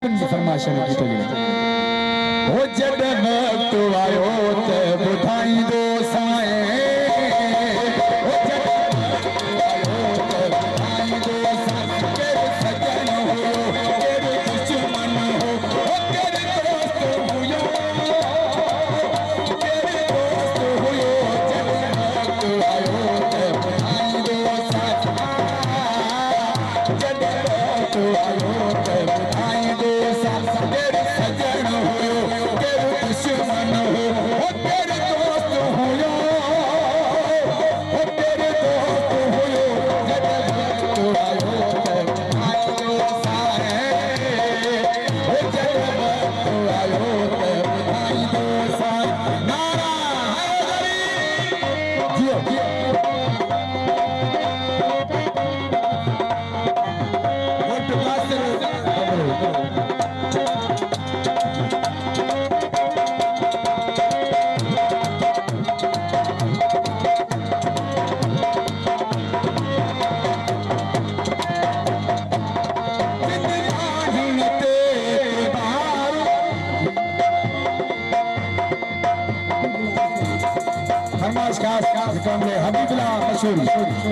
फरमाइशन की चली वो जब वक्त आयो ते बुधाई दो साए वो जब वक्त आयो ते बुधाई दो साए तेरे सजन हो तेरे दुश्मन हो तेरे दोस्त हो तेरे दोस्त हो जब वक्त आयो ते बुधाई दो साए जब वक्त आयो ते बुधाई दो तेरे सजन हो तेरे दुश्मन हो तेरे दोस्त हो तेरे दोस्त हो जब वक्त आयो ते बुधाई दो साए जब वक्त आयो ते बुधाई दो साए नारा हैदरी जियो वोट कासिर हबीबुल्लाह मशहूर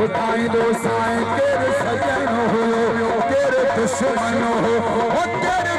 बुधाई दो साए तेरे सजन हो तेरे दुश्मन हो तेरे